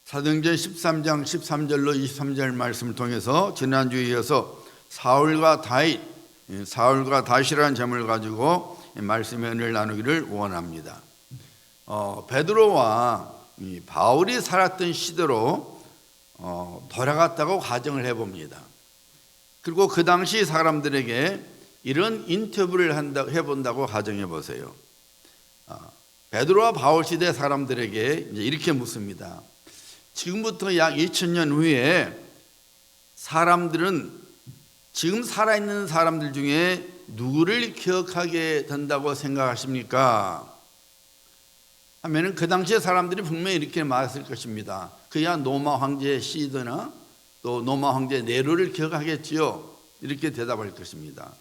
사도행전 13장 13절로 23절 말씀을 통해서 지난주에 이어서 사울과 다윗이라는 제목을 가지고 말씀의 은혜를 나누기를 원합니다. 베드로와 바울이 살았던 시대로 돌아갔다고 가정을 해봅니다. 그리고 그 당시 사람들에게 이런 인터뷰를 해본다고 가정해 보세요. 베드로와 바울 시대 사람들에게 이렇게 묻습니다. 지금부터 약 2000년 후에 사람들은 지금 살아있는 사람들 중에 누구를 기억하게 된다고 생각하십니까? 하면은 그 당시의 사람들이 분명히 이렇게 말했을 것입니다. 그야 로마 황제 시드나 또 로마 황제 네로를 기억하겠지요. 이렇게 대답할 것입니다.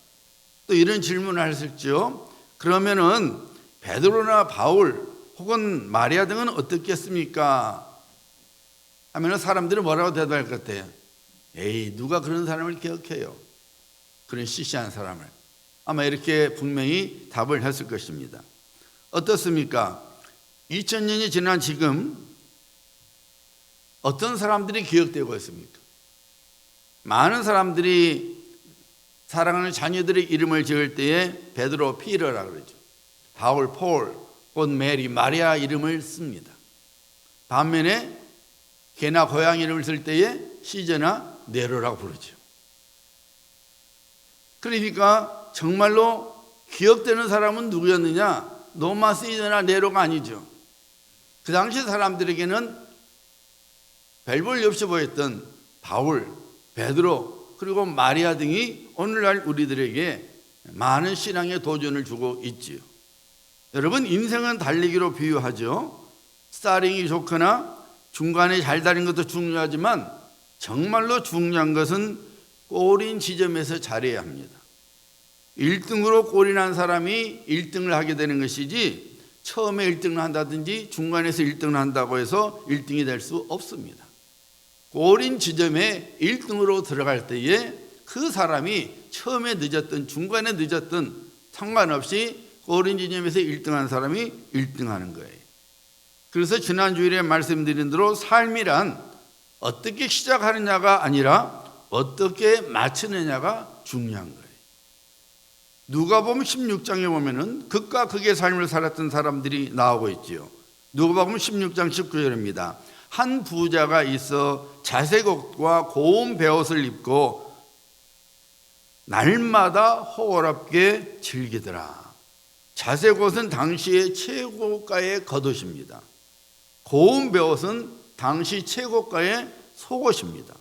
또 이런 질문을 했을지요. 그러면은 베드로나 바울 혹은 마리아 등은 어떻겠습니까? 하면은 사람들은 뭐라고 대답할 것 같아요? 에이, 누가 그런 사람을 기억해요? 그런 시시한 사람을. 아마 이렇게 분명히 답을 했을 것입니다. 어떻습니까? 2000년이 지난 지금 어떤 사람들이 기억되고 있습니까? 많은 사람들이 사랑하는 자녀들의 이름을 지을 때에 베드로, 피터라고 그러죠. 바울, 폴, 곧 메리, 마리아 이름을 씁니다. 반면에 개나 고양 이름을 쓸 때에 시제나 네로라고 부르죠. 그러니까 정말로 기억되는 사람은 누구였느냐? 로마 시제나 네로가 아니죠. 그 당시 사람들에게는 별 볼 없이 보였던 바울, 베드로 그리고 마리아 등이 오늘날 우리들에게 많은 신앙의 도전을 주고 있지요. 여러분, 인생은 달리기로 비유하죠. 스타링이 좋거나 중간에 잘 달린 것도 중요하지만 정말로 중요한 것은 골인 지점에서 잘해야 합니다. 1등으로 골이 난 사람이 1등을 하게 되는 것이지 처음에 1등을 한다든지 중간에서 1등을 한다고 해서 1등이 될 수 없습니다. 골인 지점에 1등으로 들어갈 때에 그 사람이 처음에 늦었든 중간에 늦었든 상관없이 골인 지점에서 1등한 사람이 1등하는 거예요. 그래서 지난 주일에 말씀드린 대로 삶이란 어떻게 시작하느냐가 아니라 어떻게 마치느냐가 중요한 거예요. 누가복음 16장에 보면은 극과 극의 삶을 살았던 사람들이 나오고 있지요. 누가복음 16장 19절입니다. 한 부자가 있어 자색 옷과 고운 베옷을 입고 날마다 호화롭게 즐기더라. 자색 옷은 당시의 최고가의 겉옷입니다. 고운 베옷은 당시 최고가의 속옷입니다.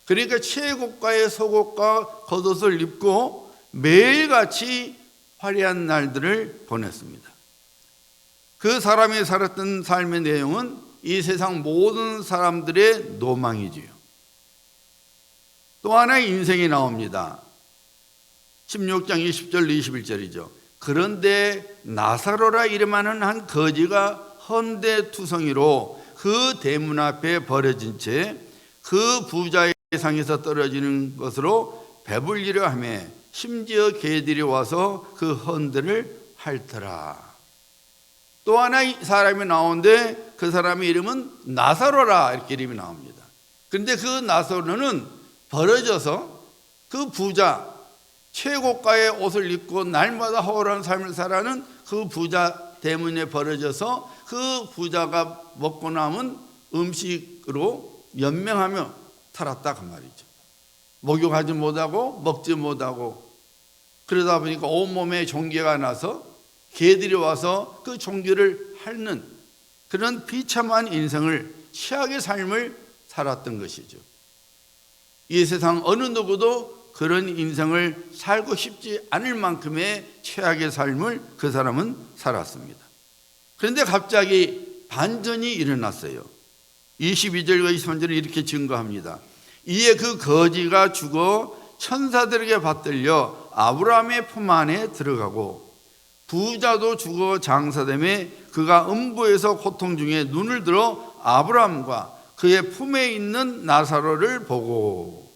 그러니까 최고가의 속옷과 겉옷을 입고 매일같이 화려한 날들을 보냈습니다. 그 사람이 살았던 삶의 내용은 이 세상 모든 사람들의 노망이지요. 또 하나의 인생이 나옵니다. 16장 20절 21절이죠. 그런데 나사로라 이름하는 한 거지가 헌데투성이로 그 대문 앞에 버려진 채 그 부자의 상에서 떨어지는 것으로 배불리려 하며 심지어 개들이 와서 그 헌들을 핥더라. 또 하나의 사람이 나오는데 그 사람의 이름은 나사로라 이렇게 이름이 나옵니다. 그런데 그 나사로는 버려져서 그 부자 최고가의 옷을 입고 날마다 허울한 삶을 살아가는 그 부자 대문에 버려져서 그 부자가 먹고 남은 음식으로 연명하며 살았다 그 말이죠. 목욕하지 못하고 먹지 못하고 그러다 보니까 온몸에 종괴가 나서 개들이 와서 그 종괴를 핥는 그런 비참한 인생을 최악의 삶을 살았던 것이죠. 이 세상 어느 누구도 그런 인생을 살고 싶지 않을 만큼의 최악의 삶을 그 사람은 살았습니다. 그런데 갑자기 반전이 일어났어요. 22절과 23절은 이렇게 증거합니다. 이에 그 거지가 죽어 천사들에게 받들려 아브라함의 품 안에 들어가고 부자도 죽어 장사되매 그가 음부에서 고통 중에 눈을 들어 아브라함과 그의 품에 있는 나사로를 보고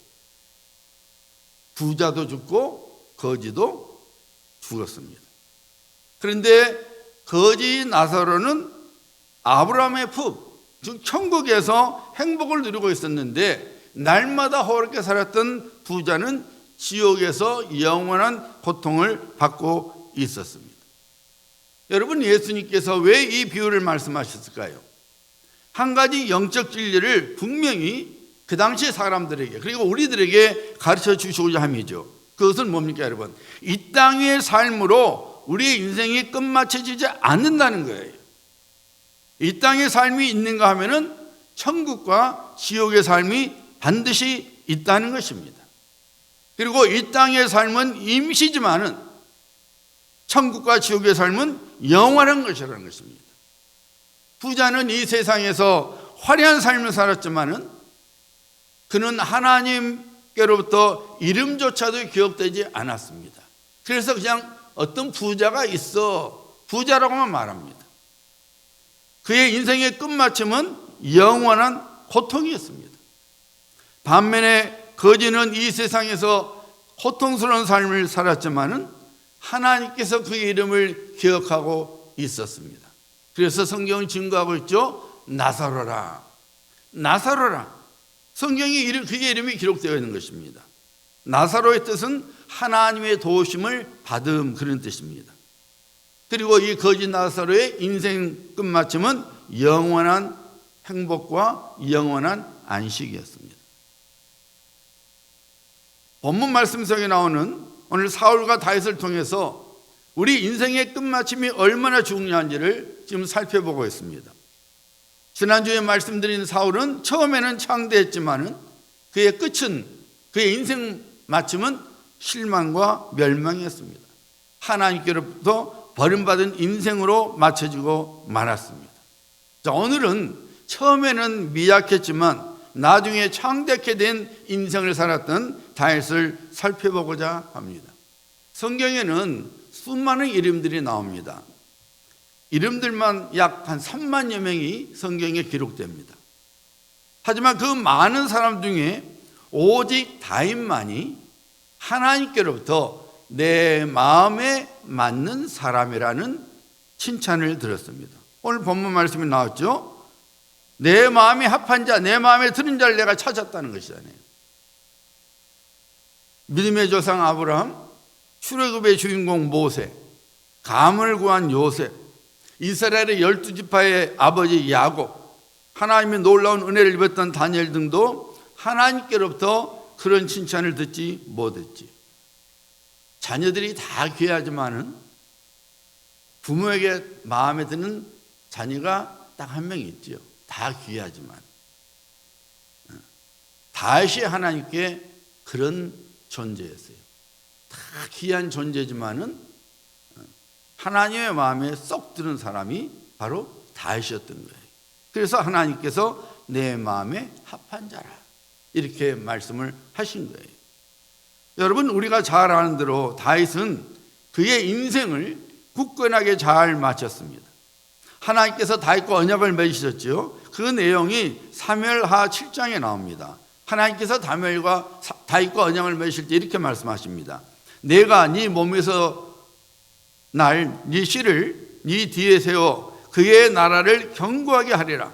부자도 죽고 거지도 죽었습니다. 그런데 거지 나사로는 아브라함의 품, 즉 천국에서 행복을 누리고 있었는데 날마다 호롭게 살았던 부자는 지옥에서 영원한 고통을 받고 있었습니다. 여러분, 예수님께서 왜 이 비유를 말씀하셨을까요? 한 가지 영적 진리를 분명히 그 당시 사람들에게 그리고 우리들에게 가르쳐 주시고자 함이죠. 그것은 뭡니까 여러분? 이 땅의 삶으로 우리의 인생이 끝마쳐지지 않는다는 거예요. 이 땅의 삶이 있는가 하면은 천국과 지옥의 삶이 반드시 있다는 것입니다. 그리고 이 땅의 삶은 임시지만은 천국과 지옥의 삶은 영원한 것이라는 것입니다. 부자는 이 세상에서 화려한 삶을 살았지만은 그는 하나님께로부터 이름조차도 기억되지 않았습니다. 그래서 그냥 어떤 부자가 있어 부자라고만 말합니다. 그의 인생의 끝마침은 영원한 고통이었습니다. 반면에 거지는 이 세상에서 고통스러운 삶을 살았지만은 하나님께서 그의 이름을 기억하고 있었습니다. 그래서 성경은 증거하고 있죠. 나사로라. 나사로라. 성경이 그의 이름이 기록되어 있는 것입니다. 나사로의 뜻은 하나님의 도우심을 받음, 그런 뜻입니다. 그리고 이 거지 나사로의 인생 끝마침은 영원한 행복과 영원한 안식이었습니다. 본문 말씀 속에 나오는 오늘 사울과 다윗을 통해서 우리 인생의 끝마침이 얼마나 중요한지를 지금 살펴보고 있습니다. 지난주에 말씀드린 사울은 처음에는 창대했지만은 그의 끝은, 그의 인생 마침은 실망과 멸망이었습니다. 하나님께로부터 버림받은 인생으로 맞춰지고 말았습니다. 자, 오늘은 처음에는 미약했지만 나중에 창대케 된 인생을 살았던 다윗을 살펴보고자 합니다. 성경에는 수많은 이름들이 나옵니다. 이름들만 약 한 3만여 명이 성경에 기록됩니다. 하지만 그 많은 사람 중에 오직 다윗만이 하나님께로부터 내 마음에 맞는 사람이라는 칭찬을 들었습니다. 오늘 본문 말씀이 나왔죠. 내 마음에 합한 자, 내 마음에 드는 자를 내가 찾았다는 것이잖아요. 믿음의 조상 아브라함, 출애굽의 주인공 모세, 감을 구한 요셉, 이스라엘의 12지파의 아버지 야곱, 하나님의 놀라운 은혜를 입었던 다니엘 등도 하나님께로부터 그런 칭찬을 듣지 못했지. 자녀들이 다 귀하지만은 부모에게 마음에 드는 자녀가 딱 한 명 있죠. 다 귀하지만 다윗이 하나님께 그런 존재였어요. 다 귀한 존재지만은 하나님의 마음에 쏙 드는 사람이 바로 다윗이었던 거예요. 그래서 하나님께서 내 마음에 합한 자라 이렇게 말씀을 하신 거예요. 여러분, 우리가 잘 아는 대로 다윗은 그의 인생을 굳건하게 잘 마쳤습니다. 하나님께서 다윗과 언약을 맺으셨죠. 그 내용이 사무엘하 7장에 나옵니다. 하나님께서 다윗과 언약을 맺으실 때 이렇게 말씀하십니다. 내가 네 몸에서 날 네 씨를 네 뒤에 세워 그의 나라를 견고하게 하리라.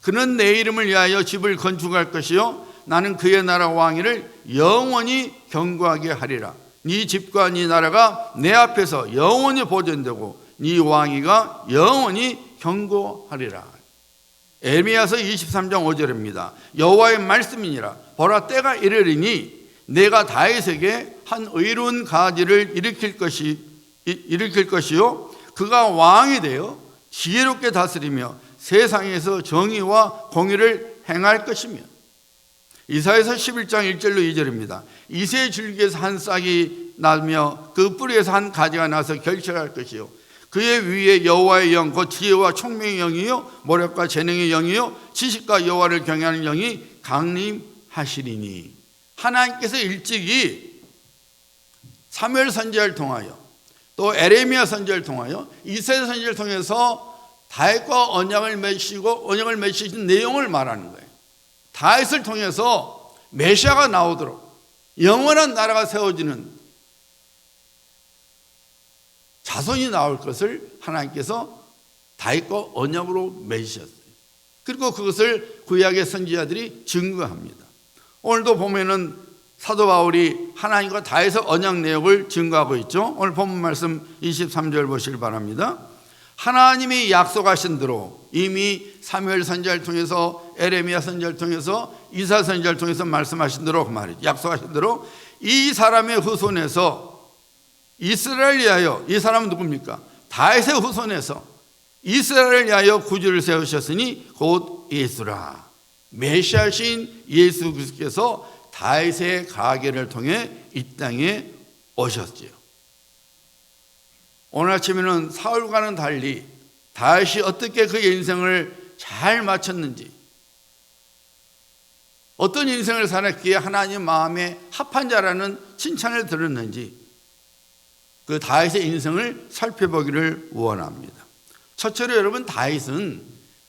그는 내 이름을 위하여 집을 건축할 것이요 나는 그의 나라 왕위를 영원히 견고하게 하리라. 네 집과 네 나라가 내 앞에서 영원히 보존되고 네 왕위가 영원히 견고하리라. 에레미야서 23장 5절입니다. 여호와의 말씀이니라. 보라, 때가 이르리니 내가 다윗에게 한 의로운 가지를 일으킬 것이요 그가 왕이 되어 지혜롭게 다스리며 세상에서 정의와 공의를 행할 것이며. 이사야서 11장 1절로 2절입니다. 이새의 줄기에서 한 싹이 나며 그 뿌리에서 한 가지가 나서 결실할 것이요 그의 위에 여호와의 영, 곧 지혜와 총명의 영이요 모략과 재능의 영이요 지식과 여호와를 경외하는 영이 강림하시리니. 하나님께서 일찍이 사무엘 선지자를 통하여 또 에레미야 선지자를 통하여 이사야 선지자를 통해서 다윗과 언약을 맺으신 내용을 말하는 거예요. 다윗을 통해서 메시아가 나오도록 영원한 나라가 세워지는 자손이 나올 것을 하나님께서 다윗과 언약으로 맺으셨어요. 그리고 그것을 구약의 선지자들이 증거합니다. 오늘도 보면은 사도 바울이 하나님과 다해서 언약 내역을 증거하고 있죠. 오늘 본문 말씀 23절 보시길 바랍니다. 하나님이 약속하신 대로 이미 사무엘 선지자를 통해서 에레미야 선지자를 통해서 이사 선지자를 통해서 말씀하신 대로 그 말이죠. 약속하신 대로 이 사람의 후손에서 이스라엘을 위하여, 이 사람은 누굽니까? 다윗의 후손에서 이스라엘을 위하여 구주를 세우셨으니 곧 예수라. 메시아신 예수 그리스도께서 다윗의 가계를 통해 이 땅에 오셨지요. 오늘 아침에는 사울과는 달리 다윗이 어떻게 그의 인생을 잘 마쳤는지, 어떤 인생을 살았기에 하나님 마음에 합한 자라는 칭찬을 들었는지 그 다윗의 인생을 살펴보기를 원합니다. 첫째로 여러분, 다윗은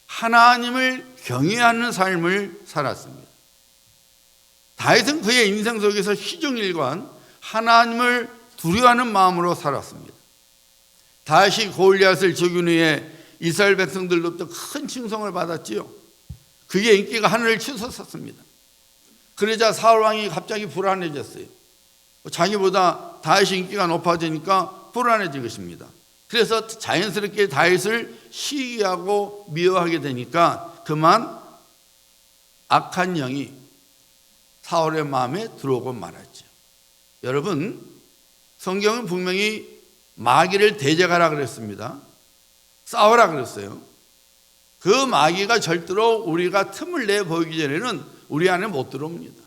하나님을 경외하는 삶을 살았습니다. 다윗은 그의 인생 속에서 시종일관 하나님을 두려워하는 마음으로 살았습니다. 다윗이 골리앗을 죽인 후에 이스라엘 백성들로부터 큰 칭송을 받았지요. 그의 인기가 하늘을 치솟았습니다. 그러자 사울 왕이 갑자기 불안해졌어요. 자기보다 다윗의 인기가 높아지니까 불안해진 것입니다. 그래서 자연스럽게 다윗을 시기하고 미워하게 되니까 그만 악한 영이 사울의 마음에 들어오고 말았죠. 여러분, 성경은 분명히 마귀를 대적하라 그랬습니다. 싸우라 그랬어요. 그 마귀가 절대로 우리가 틈을 내 보이기 전에는 우리 안에 못 들어옵니다.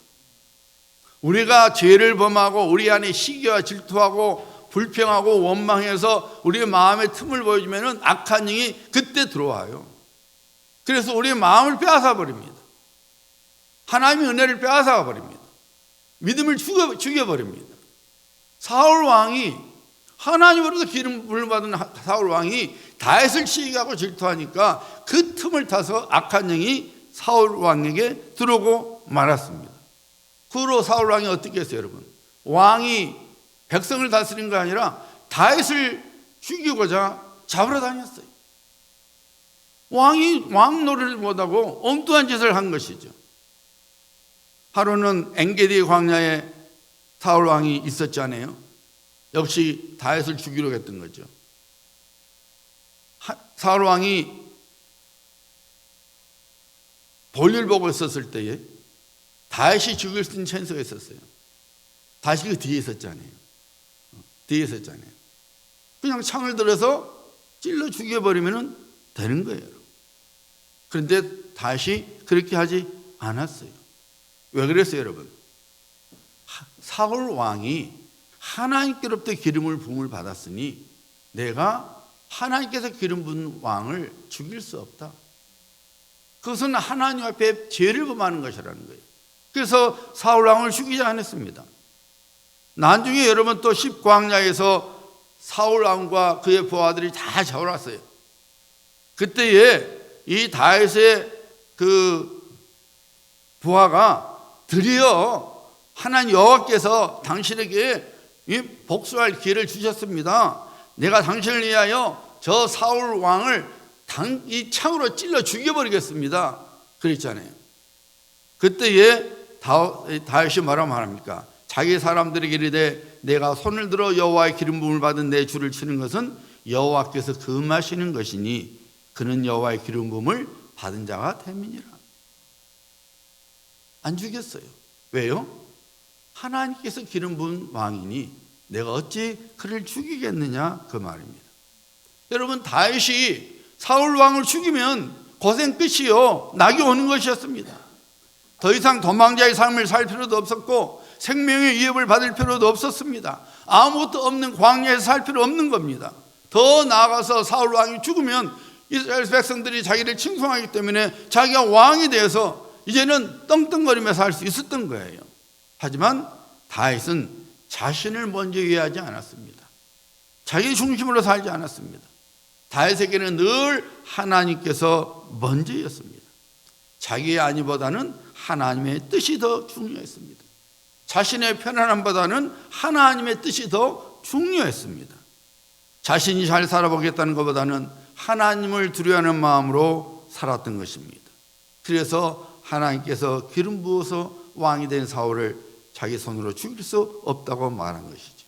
우리가 죄를 범하고 우리 안에 시기와 질투하고 불평하고 원망해서 우리의 마음에 틈을 보여주면 악한 영이 그때 들어와요. 그래서 우리의 마음을 빼앗아 버립니다. 하나님의 은혜를 빼앗아 버립니다. 믿음을 죽여버립니다. 사울 왕이, 하나님으로부터 기름 부음을 받은 사울 왕이 다윗을 시기하고 질투하니까 그 틈을 타서 악한 영이 사울 왕에게 들어오고 말았습니다. 그 후로 사울 왕이 어떻게 했어요, 여러분? 왕이 백성을 다스린 게 아니라 다윗을 죽이고자 잡으러 다녔어요. 왕이 왕 노릇을 못하고 엉뚱한 짓을 한 것이죠. 하루는 엔게디 광야에 사울 왕이 있었잖아요. 역시 다윗을 죽이려고 했던 거죠. 사울 왕이 볼일 보고 있었을 때에 다윗이 죽일 수 있는 찬스가 있었어요. 다윗이 그 뒤에 있었잖아요. 그냥 창을 들어서 찔러 죽여버리면 되는 거예요. 그런데 다윗이 그렇게 하지 않았어요. 왜 그랬어요, 여러분? 사울 왕이 하나님께로부터 기름을 부음을 받았으니 내가 하나님께서 기름 부은 왕을 죽일 수 없다. 그것은 하나님 앞에 죄를 범하는 것이라는 거예요. 그래서 사울 왕을 죽이지 않았습니다. 나중에 여러분 또 십광야에서 사울 왕과 그의 부하들이 다 잡아왔어요. 그때에 이 다윗의 그 부하가 드디어 하나님 여호와께서 당신에게 이 복수할 기회를 주셨습니다. 내가 당신을 위하여 저 사울 왕을 이 창으로 찔러 죽여버리겠습니다. 그랬잖아요. 그때에 다윗이 뭐라고 말합니까? 자기 사람들에게 이르되 내가 손을 들어 여호와의 기름 부음을 받은 내 주를 치는 것은 여호와께서 금하시는 것이니 그는 여호와의 기름 부음을 받은 자가 됨이니라. 안 죽였어요. 왜요? 하나님께서 기름 부은 왕이니 내가 어찌 그를 죽이겠느냐 그 말입니다. 여러분, 다윗이 사울 왕을 죽이면 고생 끝이요, 낙이 오는 것이었습니다. 더 이상 도망자의 삶을 살 필요도 없었고 생명의 위협을 받을 필요도 없었습니다. 아무것도 없는 광야에서 살 필요 없는 겁니다. 더 나아가서 사울 왕이 죽으면 이스라엘 백성들이 자기를 칭송하기 때문에 자기가 왕이 되어서 이제는 떵떵거리면서 살 수 있었던 거예요. 하지만 다윗은 자신을 먼저 이해하지 않았습니다. 자기 중심으로 살지 않았습니다. 다윗에게는 늘 하나님께서 먼저였습니다. 자기의 안위보다는 하나님의 뜻이 더 중요했습니다. 자신의 편안함보다는 하나님의 뜻이 더 중요했습니다. 자신이 잘 살아보겠다는 것보다는 하나님을 두려워하는 마음으로 살았던 것입니다. 그래서 하나님께서 기름 부어서 왕이 된 사울을 자기 손으로 죽일 수 없다고 말한 것이죠.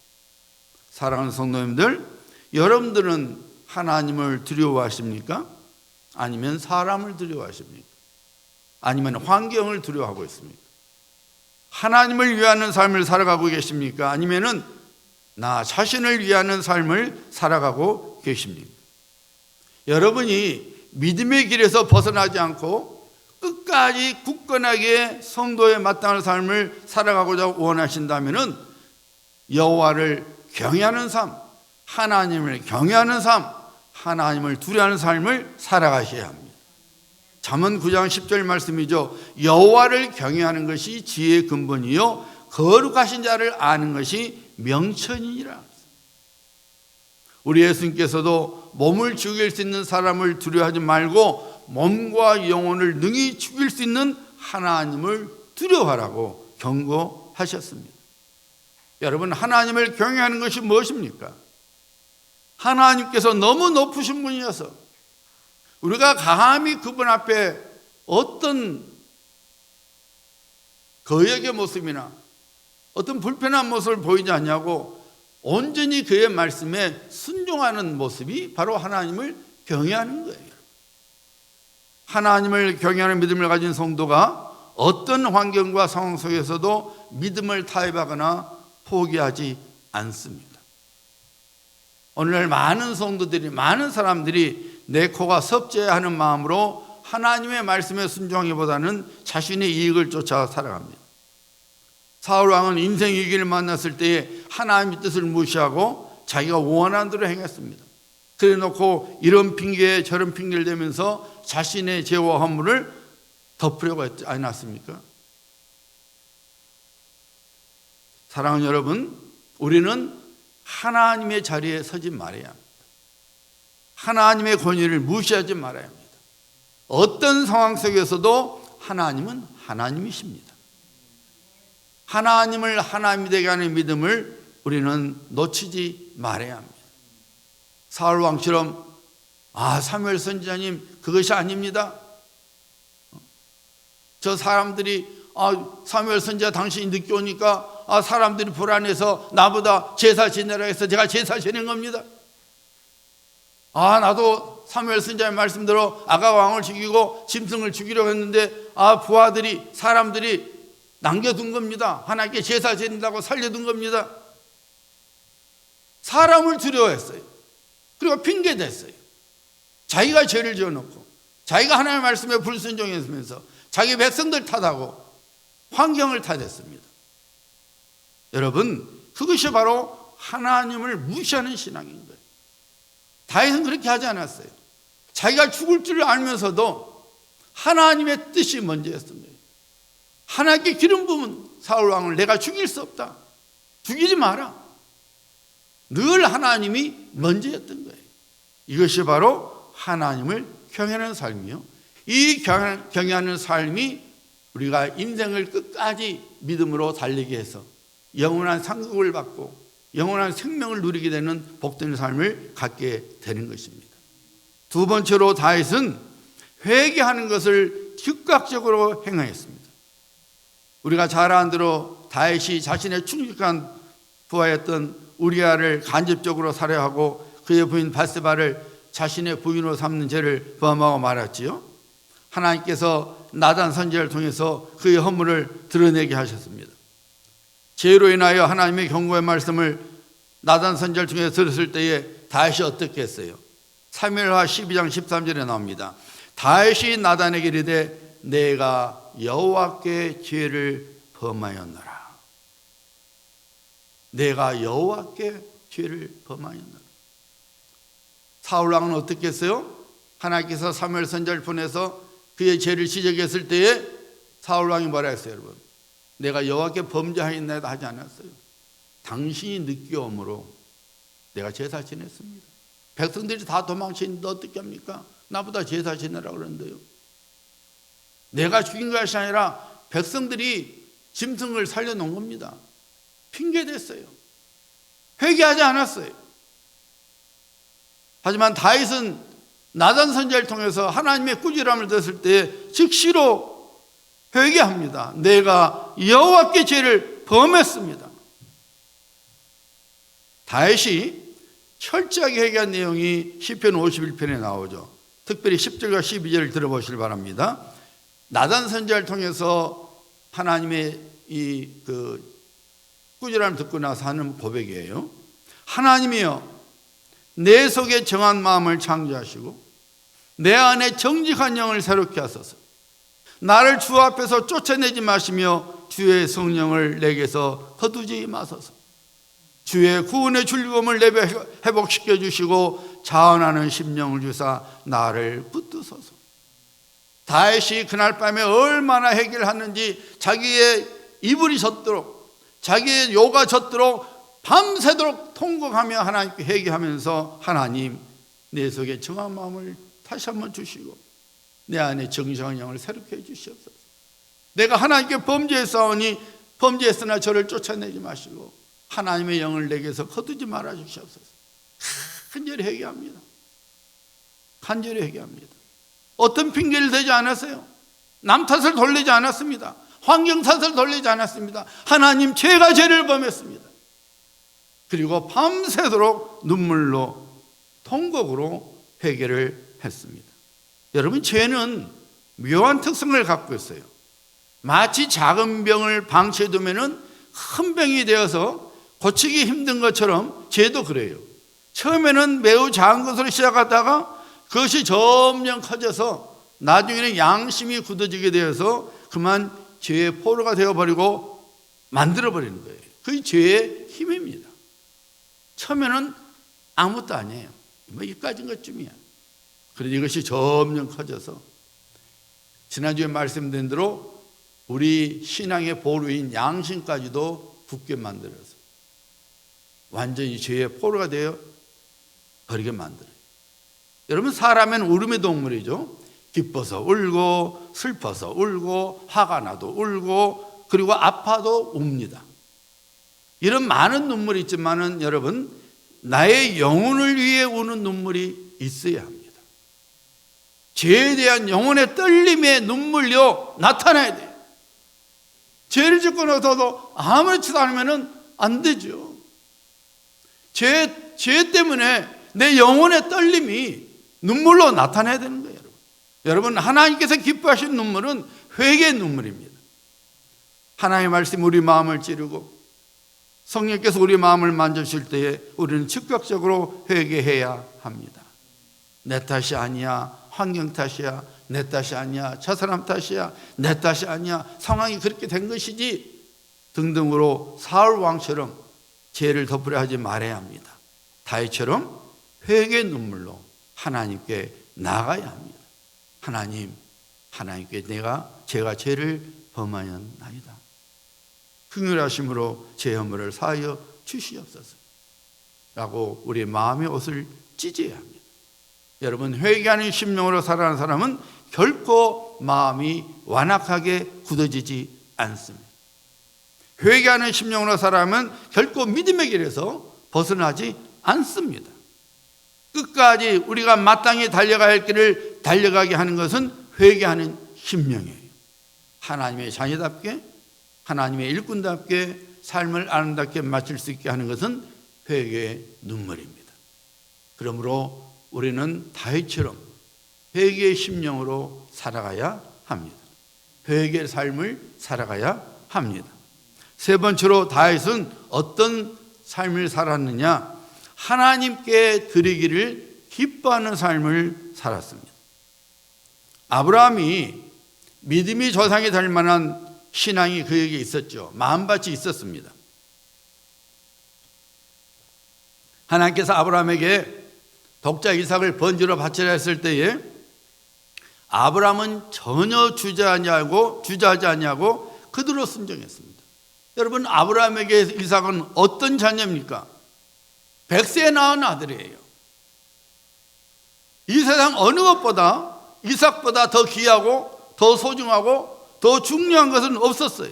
사랑하는 성도님들, 여러분들은 하나님을 두려워하십니까? 아니면 사람을 두려워하십니까? 아니면 환경을 두려워하고 있습니까? 하나님을 위하는 삶을 살아가고 계십니까? 아니면 나 자신을 위하는 삶을 살아가고 계십니까? 여러분이 믿음의 길에서 벗어나지 않고 끝까지 굳건하게 성도에 마땅한 삶을 살아가고자 원하신다면 여호와를 경외하는 삶, 하나님을 경외하는 삶, 하나님을 두려워하는 삶을 살아가셔야 합니다. 잠언 9장 10절 말씀이죠. 여호와를 경외하는 것이 지혜의 근본이요 거룩하신 자를 아는 것이 명천이니라. 우리 예수님께서도 몸을 죽일 수 있는 사람을 두려워하지 말고 몸과 영혼을 능히 죽일 수 있는 하나님을 두려워하라고 경고하셨습니다. 여러분, 하나님을 경외하는 것이 무엇입니까? 하나님께서 너무 높으신 분이어서 우리가 감히 그분 앞에 어떤 거역의 모습이나 어떤 불편한 모습을 보이지 않냐고 온전히 그의 말씀에 순종하는 모습이 바로 하나님을 경외하는 거예요. 하나님을 경외하는 믿음을 가진 성도가 어떤 환경과 상황 속에서도 믿음을 타협하거나 포기하지 않습니다. 오늘날 많은 성도들이, 많은 사람들이 내 코가 섭제하는 마음으로 하나님의 말씀에 순종하기보다는 자신의 이익을 쫓아 살아갑니다. 사울 왕은 인생 위기를 만났을 때에 하나님의 뜻을 무시하고 자기가 원하는 대로 행했습니다. 그래 놓고 이런 핑계 저런 핑계를 대면서 자신의 죄와 허물을 덮으려고 했지 않았습니까? 사랑하는 여러분, 우리는 하나님의 자리에 서지 말아야 합니다. 하나님의 권위를 무시하지 말아야 합니다. 어떤 상황 속에서도 하나님은 하나님이십니다. 하나님을 하나님이 되게 하는 믿음을 우리는 놓치지 말아야 합니다. 사울 왕처럼 사무엘 선지자님 그것이 아닙니다. 저 사람들이 사무엘 선지자 당신이 늦게 오니까 사람들이 불안해서 나보다 제사 지내라 해서 제가 제사 지낸 겁니다. 나도 사무엘 선지자의 말씀대로 아가 왕을 죽이고 짐승을 죽이려고 했는데 부하들이 사람들이 남겨둔 겁니다. 하나님께 제사 지낸다고 살려둔 겁니다. 사람을 두려워했어요. 그리고 핑계댔어요. 자기가 죄를 지어놓고 자기가 하나님의 말씀에 불순종했으면서 자기 백성들 탓하고 환경을 탓했습니다. 여러분, 그것이 바로 하나님을 무시하는 신앙인 거예요. 다윗은 그렇게 하지 않았어요. 자기가 죽을 줄 알면서도 하나님의 뜻이 먼저였습니다. 하나님께 기름 부은 사울 왕을 내가 죽일 수 없다. 죽이지 마라. 늘 하나님이 먼저였던 거예요. 이것이 바로 하나님을 경외하는 삶이요. 이 경외하는 삶이 우리가 인생을 끝까지 믿음으로 달리게 해서 영원한 상급을 받고 영원한 생명을 누리게 되는 복된 삶을 갖게 되는 것입니다. 두 번째로 다윗은 회개하는 것을 즉각적으로 행하였습니다. 우리가 잘 아는 대로 다윗이 자신의 충직한 부하였던 우리아를 간접적으로 살해하고 그의 부인 바세바를 자신의 부인으로 삼는 죄를 범하고 말았지요. 하나님께서 나단 선지자를 통해서 그의 허물을 드러내게 하셨습니다. 죄로 인하여 하나님의 경고의 말씀을 나단 선지자를 통해 들었을 때에 다윗이 어떻게 했어요? 사무엘하 12장 13절에 나옵니다. 다윗이 나단에게 이르되 내가 여호와께 죄를 범하였노라. 내가 여호와께 죄를 범하였노라. 사울 왕은 어떻게 했어요? 하나님께서 사무엘 선지자를 보내서 그의 죄를 지적했을 때에 사울 왕이 뭐라 했어요, 여러분? 내가 여호와께 범죄하였나이다 하지 않았어요. 당신이 늦게 오므로 내가 제사 지냈습니다. 백성들이 다 도망치는데 어떻게 합니까? 나보다 제사 지내라 그러는데요. 내가 죽인 것이 아니라 백성들이 짐승을 살려놓은 겁니다. 핑계댔어요. 회개하지 않았어요. 하지만 다윗은 나단 선지자를 통해서 하나님의 꾸지람을 들었을 때 즉시로 회개합니다. 내가 여호와께 죄를 범했습니다. 다윗이 철저하게 회개한 내용이 시편 51편에 나오죠. 특별히 10절과 12절을 들어보시길 바랍니다. 나단 선지자를 통해서 하나님의 이 꾸지람을 듣고 나서 하는 고백이에요. 하나님이여, 내 속에 정한 마음을 창조하시고 내 안에 정직한 영을 새롭게 하소서. 나를 주 앞에서 쫓아내지 마시며 주의 성령을 내게서 거두지 마소서. 주의 구원의 즐거움을 내게 회복시켜 주시고 자원하는 심령을 주사 나를 붙드소서. 다윗이 그날 밤에 얼마나 회개를 하는지, 자기의 이불이 젖도록, 자기의 요가 젖도록 밤새도록 통곡하며 하나님께 회개하면서, 하나님, 내 속에 정한 마음을 다시 한번 주시고 내 안에 정직한 영을 새롭게 해주시옵소서. 내가 하나님께 범죄했사오니 범죄했으나 저를 쫓아내지 마시고 하나님의 영을 내게서 거두지 말아 주시옵소서. 간절히 회개합니다. 간절히 회개합니다. 어떤 핑계를 대지 않았어요. 남 탓을 돌리지 않았습니다. 환경 탓을 돌리지 않았습니다. 하나님, 제가 죄를 범했습니다. 그리고 밤새도록 눈물로 통곡으로 회개를 했습니다. 여러분, 죄는 묘한 특성을 갖고 있어요. 마치 작은 병을 방치해두면 큰 병이 되어서 고치기 힘든 것처럼 죄도 그래요. 처음에는 매우 작은 것으로 시작하다가 그것이 점점 커져서 나중에는 양심이 굳어지게 되어서 그만 죄의 포로가 되어버리고 만들어버리는 거예요. 그게 죄의 힘입니다. 처음에는 아무것도 아니에요. 뭐 이까진 것쯤이야. 그런데 이것이 점점 커져서 지난주에 말씀드린 대로 우리 신앙의 보루인 양심까지도 굳게 만들어서 완전히 죄의 포로가 되어 버리게 만들어요. 여러분, 사람은 울음의 동물이죠. 기뻐서 울고 슬퍼서 울고 화가 나도 울고 그리고 아파도 웁니다. 이런 많은 눈물이 있지만은 여러분, 나의 영혼을 위해 우는 눈물이 있어야 합니다. 죄에 대한 영혼의 떨림의 눈물요 나타나야 돼요. 죄를 짓고 나서도 아무렇지도 않으면 안 되죠. 죄 때문에 내 영혼의 떨림이 눈물로 나타나야 되는 거예요. 여러분, 하나님께서 기뻐하시는 눈물은 회개의 눈물입니다. 하나님의 말씀 우리 마음을 찌르고 성령께서 우리 마음을 만져주실 때에 우리는 즉각적으로 회개해야 합니다. 내 탓이 아니야, 환경 탓이야, 내 탓이 아니야, 저 사람 탓이야, 내 탓이 아니야, 상황이 그렇게 된 것이지 등등으로 사울 왕처럼 죄를 덮으려 하지 말아야 합니다. 다윗처럼 회개의 눈물로 하나님께 나가야 합니다. 하나님, 하나님께 제가 죄를 범하였나이다. 긍휼하심으로 제 허물을 사하여 주시옵소서 라고 우리 마음의 옷을 찢어야 합니다. 여러분, 회개하는 심령으로 살아가는 사람은 결코 마음이 완악하게 굳어지지 않습니다. 회개하는 심령으로 살아가면 결코 믿음의 길에서 벗어나지 않습니다. 끝까지 우리가 마땅히 달려가야 할 길을 달려가게 하는 것은 회개하는 심령이에요. 하나님의 자녀답게, 하나님의 일꾼답게 삶을 아름답게 마칠 수 있게 하는 것은 회개의 눈물입니다. 그러므로 우리는 다윗처럼 회개의 심령으로 살아가야 합니다. 회개의 삶을 살아가야 합니다. 세 번째로 다윗은 어떤 삶을 살았느냐? 하나님께 드리기를 기뻐하는 삶을 살았습니다. 아브라함이 믿음이 조상이 될 만한 신앙이 그에게 있었죠. 마음밭이 있었습니다. 하나님께서 아브라함에게 독자 이삭을 번제로 바치라 했을 때에 아브라함은 전혀 주저하지 아니하고 그대로 순종했습니다. 여러분, 아브라함에게 이삭은 어떤 자녀입니까? 100세에 낳은 아들이에요. 이 세상 어느 것보다 이삭보다 더 귀하고 더 소중하고 더 중요한 것은 없었어요.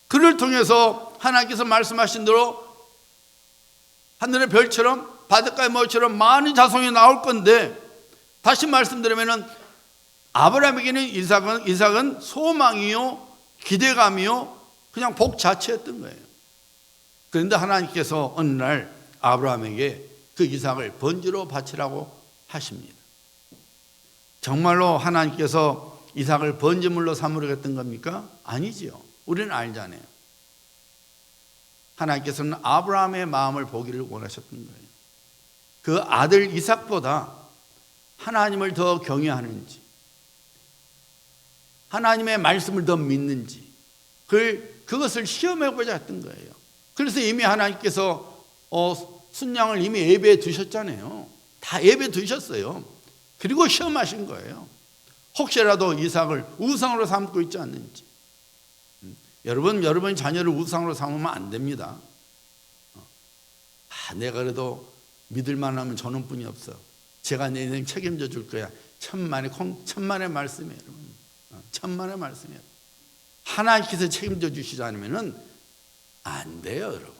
그를 통해서 하나님께서 말씀하신 대로 하늘의 별처럼 바닷가의 모처럼 많은 자손이 나올 건데 다시 말씀드리면은 아브라함에게는 이삭은 소망이요, 기대감이요, 그냥 복 자체였던 거예요. 그런데 하나님께서 어느 날 아브라함에게 그 이삭을 번제로 바치라고 하십니다. 정말로 하나님께서 이삭을 번제물로 삼으려고 겁니까? 아니지요. 우리는 알잖아요. 하나님께서는 아브라함의 마음을 보기를 원하셨던 거예요. 그 아들 이삭보다 하나님을 더 경외하는지, 하나님의 말씀을 더 믿는지 그것을 시험해보자 했던 거예요. 그래서 이미 하나님께서 순양을 이미 예배해 두셨잖아요. 다 예배해 두셨어요. 그리고 시험하신 거예요. 혹시라도 이삭을 우상으로 삼고 있지 않는지. 여러분 자녀를 우상으로 삼으면 안 됩니다. 내가 그래도 믿을만 하면 저놈뿐이 없어. 제가 내 인생 책임져 줄 거야. 천만의 말씀이에요, 여러분. 천만의 말씀이에요. 하나님께서 책임져 주시지 않으면 안 돼요, 여러분.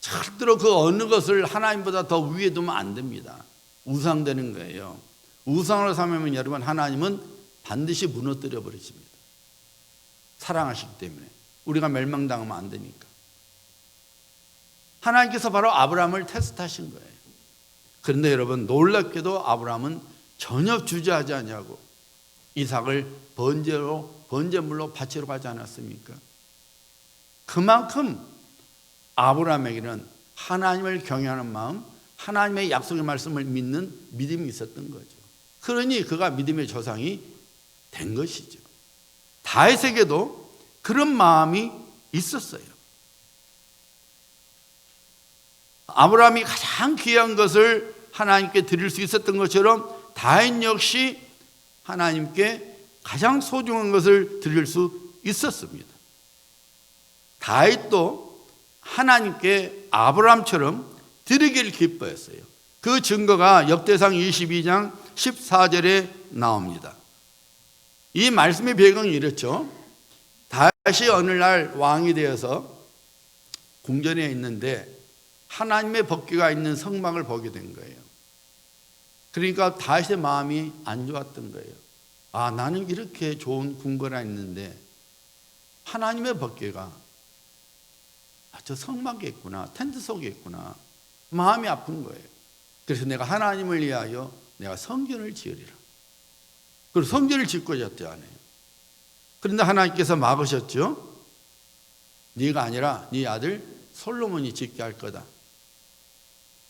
절대로 그 어느 것을 하나님보다 더 위에 두면 안 됩니다. 우상되는 거예요. 우상으로 삼으면 여러분, 하나님은 반드시 무너뜨려 버리십니다. 사랑하시기 때문에. 우리가 멸망당하면 안 되니까. 하나님께서 바로 아브라함을 테스트하신 거예요. 그런데 여러분, 놀랍게도 아브라함은 전혀 주저하지 않냐고 이삭을 번제물로 바치러 가지 않았습니까? 그만큼 아브라함에게는 하나님을 경외하는 마음, 하나님의 약속의 말씀을 믿는 믿음이 있었던 거죠. 그러니 그가 믿음의 조상이 된 것이죠. 다윗에게도 그런 마음이 있었어요. 아브라함이 가장 귀한 것을 하나님께 드릴 수 있었던 것처럼 다윗 역시 하나님께 가장 소중한 것을 드릴 수 있었습니다. 다윗도 하나님께 아브라함처럼 드리기를 기뻐했어요. 그 증거가 역대상 22장 14절에 나옵니다. 이 말씀의 배경이 이렇죠. 다윗이 어느 날 왕이 되어서 궁전에 있는데 하나님의 법궤가 있는 성막을 보게 된 거예요. 그러니까 다윗의 마음이 안 좋았던 거예요. 나는 이렇게 좋은 궁궐에 있는데 하나님의 법궤가 저 성막에 있구나, 텐트 속에 있구나. 마음이 아픈 거예요. 그래서 내가 하나님을 위하여 내가 성전을 지으리라. 그리고 성전을 짓고자 했잖아요. 그런데 하나님께서 막으셨죠. 네가 아니라 네 아들 솔로몬이 짓게 할 거다.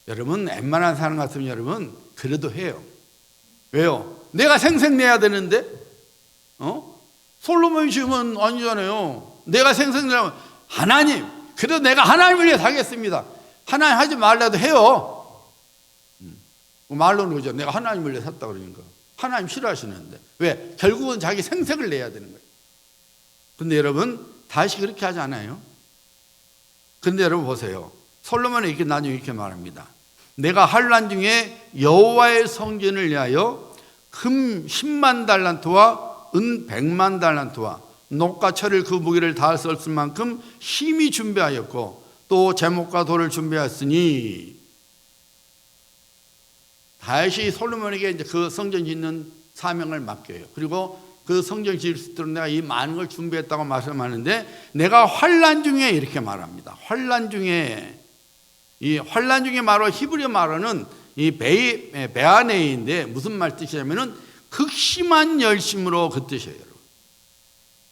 여러분, 웬만한 사람 같으면 여러분 그래도 해요. 왜요? 내가 생색내야 되는데 솔로몬이 지으면 아니잖아요. 내가 생색내면 하나님, 그래도 내가 하나님을 위해 하겠습니다. 하나님 하지 말라도 해요. 말로는 그러죠. 내가 하나님을 위해 샀다 그러니까. 하나님 싫어하시는데. 왜? 결국은 자기 생색을 내야 되는 거예요. 근데 여러분, 다시 그렇게 하지 않아요? 근데 여러분 보세요. 솔로몬은 이렇게 나중에 이렇게 말합니다. 내가 환난 중에 여호와의 성전을 위하여 금 10만 달란트와 은 100만 달란트와 녹과 철을 그 무게를 다 쓸 만큼 심히 준비하였고 또 제목과 돌을 준비하였으니. 다윗이 솔로몬에게 이제 그 성전 짓는 사명을 맡겨요. 그리고 그 성전 지을 수 있도록 내가 이 많은 걸 준비했다고 말씀하는데, 내가 환난 중에 이렇게 말합니다. 환난 중에, 이 환난 중에 말로 히브리 말로는 이 베아네인데 무슨 말 뜻이냐면은 극심한 열심으로 그 뜻이에요. 여러분.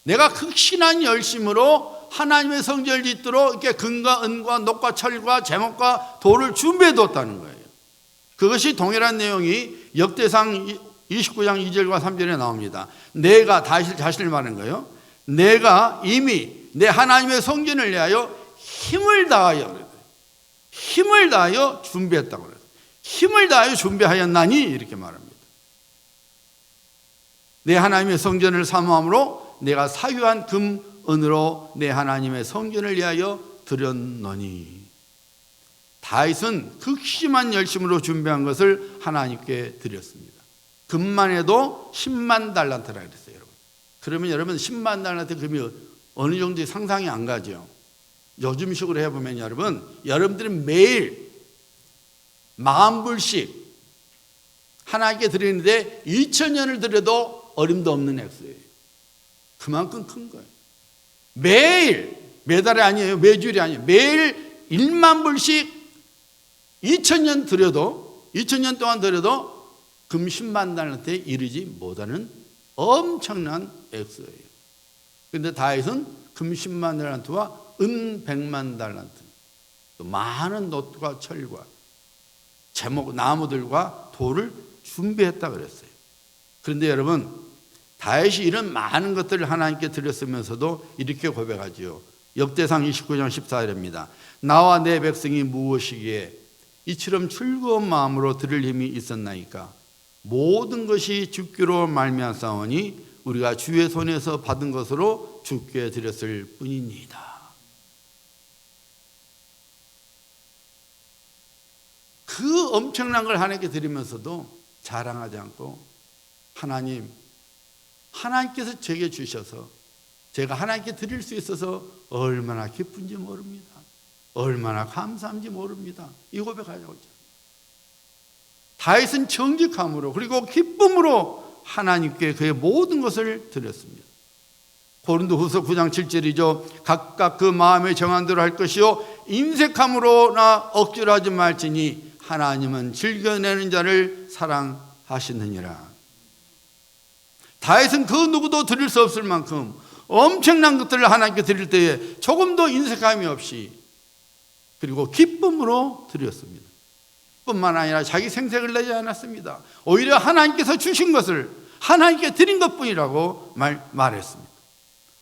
내가 극심한 열심으로 하나님의 성전을 짓도록 이렇게 금과 은과 녹과 철과 제목과 돌을 준비해 뒀다는 거예요. 그것이 동일한 내용이 역대상 29장 2절과 3절에 나옵니다. 내가 다시 자신을 말하는 거예요. 내가 이미 내 하나님의 성전을 위하여 힘을 다하여 준비했다고 그래요. 힘을 다하여 준비하였나니 이렇게 말합니다. 내 하나님의 성전을 사모함으로 내가 사유한 금 은으로 내 하나님의 성전을 위하여 드렸노니. 다윗은 극심한 열심으로 준비한 것을 하나님께 드렸습니다. 금만 해도 10만 달란트라 그랬어요, 여러분. 그러면 여러분 10만 달란트 금이 어느 정도 상상이 안 가죠. 요즘식으로 해보면 여러분들은 매일 10,000불씩 하나님께 드리는데 2000년을 드려도 어림도 없는 액수예요. 그만큼 큰 거예요. 매일, 매달이 아니에요. 매주일이 아니에요. 매일 1만 불씩 2000년 드려도, 2000년 동안 드려도 금 10만 달란트에 이르지 못하는 엄청난 액수예요. 그런데 다윗은 금 10만 달란트와 은 100만 달란트, 또 많은 놋과 철과 제목 나무들과 돌을 준비했다 그랬어요. 그런데 여러분, 다윗이 이런 많은 것들을 하나님께 드렸으면서도 이렇게 고백하지요. 역대상 29장 14절입니다. 나와 내 백성이 무엇이기에 이처럼 즐거운 마음으로 드릴 힘이 있었나이까. 모든 것이 주께로 말미암사오니 우리가 주의 손에서 받은 것으로 주께 드렸을 뿐이니이다. 그 엄청난 걸 하나님께 드리면서도 자랑하지 않고, 하나님께서 제게 주셔서 제가 하나님께 드릴 수 있어서 얼마나 기쁜지 모릅니다. 얼마나 감사한지 모릅니다. 이 고백하려고 했죠. 다윗은 정직함으로 그리고 기쁨으로 하나님께 그의 모든 것을 드렸습니다. 고린도후서 9장 7절이죠. 각각 그 마음에 정한 대로 할 것이요 인색함으로나 억지로 하지 말지니 하나님은 즐겨내는 자를 사랑하시느니라. 다윗은 그 누구도 드릴 수 없을 만큼 엄청난 것들을 하나님께 드릴 때에 조금도 인색함이 없이 그리고 기쁨으로 드렸습니다. 뿐만 아니라 자기 생색을 내지 않았습니다. 오히려 하나님께서 주신 것을 하나님께 드린 것뿐이라고 말했습니다.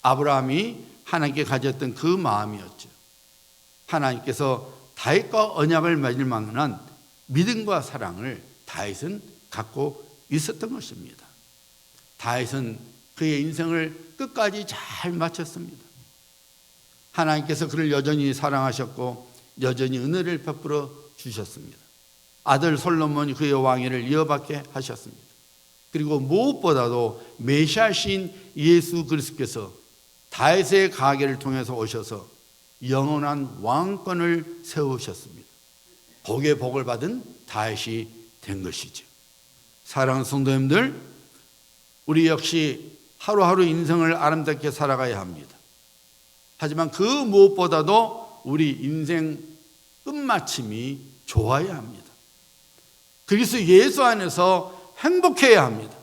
아브라함이 하나님께 가졌던 그 마음이었죠. 하나님께서 다윗과 언약을 맺을 만한 믿음과 사랑을 다윗은 갖고 있었던 것입니다. 다윗은 그의 인생을 끝까지 잘 마쳤습니다. 하나님께서 그를 여전히 사랑하셨고 여전히 은혜를 베풀어 주셨습니다. 아들 솔로몬이 그의 왕위를 이어받게 하셨습니다. 그리고 무엇보다도 메시아신 예수 그리스도께서 다윗의 가계를 통해서 오셔서 영원한 왕권을 세우셨습니다. 복의 복을 받은 다윗이 된 것이죠. 사랑하는 성도님들, 우리 역시 하루하루 인생을 아름답게 살아가야 합니다. 하지만 그 무엇보다도 우리 인생 끝마침이 좋아야 합니다. 그리스도 예수 안에서 행복해야 합니다.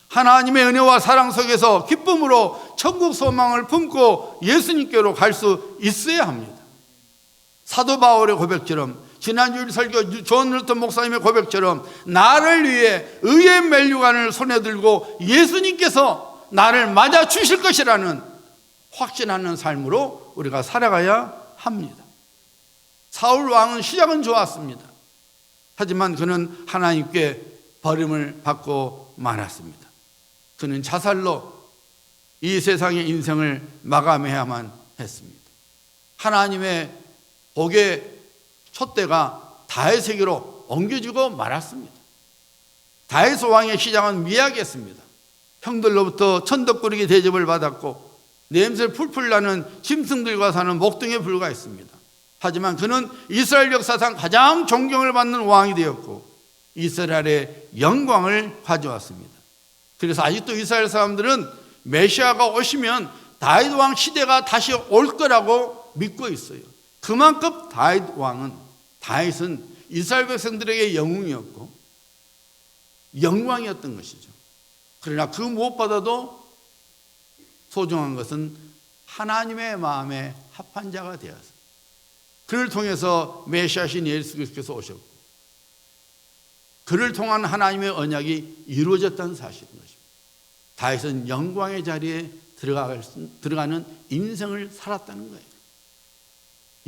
하나님의 은혜와 사랑 속에서 기쁨으로 천국 소망을 품고 예수님께로 갈 수 있어야 합니다. 사도 바울의 고백처럼, 지난주일 설교 존 룰턴 목사님의 고백처럼 나를 위해 의의 면류관을 손에 들고 예수님께서 나를 맞아 주실 것이라는 확신하는 삶으로 우리가 살아가야 합니다. 사울 왕은 시작은 좋았습니다. 하지만 그는 하나님께 버림을 받고 말았습니다. 그는 자살로 이 세상의 인생을 마감해야만 했습니다. 하나님의 복의 촛대가 다윗에게로 옮겨지고 말았습니다. 다윗 왕의 시작은 미약했습니다. 형들로부터 천덕꾸러기 대접을 받았고 냄새 풀풀 나는 짐승들과 사는 목동에 불과했습니다. 하지만 그는 이스라엘 역사상 가장 존경을 받는 왕이 되었고 이스라엘의 영광을 가져왔습니다. 그래서 아직도 이스라엘 사람들은 메시아가 오시면 다윗 왕 시대가 다시 올 거라고 믿고 있어요. 그만큼 다윗은 이스라엘 백성들에게 영웅이었고 영광이었던 것이죠. 그러나 그 무엇보다도 소중한 것은 하나님의 마음에 합한 자가 되었습니다. 그를 통해서 메시아신 예수 그리스도께서 오셨고 그를 통한 하나님의 언약이 이루어졌다는 사실인 것입니다. 다윗은 영광의 자리에 들어가는 인생을 살았다는 거예요.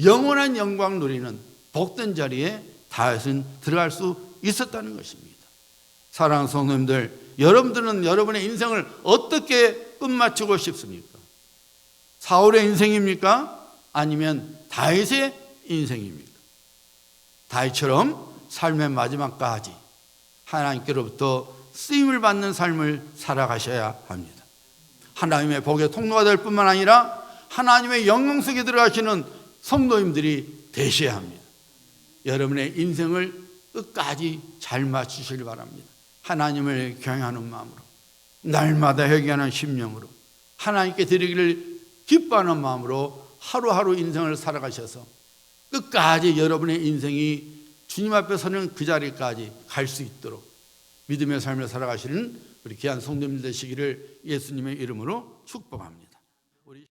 영원한 영광 누리는 복된 자리에 다윗은 들어갈 수 있었다는 것입니다. 사랑하는 성도님들, 여러분들은 여러분의 인생을 어떻게 끝마치고 싶습니까? 사울의 인생입니까? 아니면 다윗의 인생입니까? 다윗처럼 삶의 마지막까지 하나님께로부터 쓰임을 받는 삶을 살아가셔야 합니다. 하나님의 복의 통로가 될 뿐만 아니라 하나님의 영광 속에 들어가시는 성도님들이 되셔야 합니다. 여러분의 인생을 끝까지 잘 맞추시길 바랍니다. 하나님을 경외하는 마음으로, 날마다 회개하는 심령으로, 하나님께 드리기를 기뻐하는 마음으로 하루하루 인생을 살아가셔서 끝까지 여러분의 인생이 주님 앞에 서는 그 자리까지 갈 수 있도록 믿음의 삶을 살아가시는 우리 귀한 성도님들 되시기를 예수님의 이름으로 축복합니다.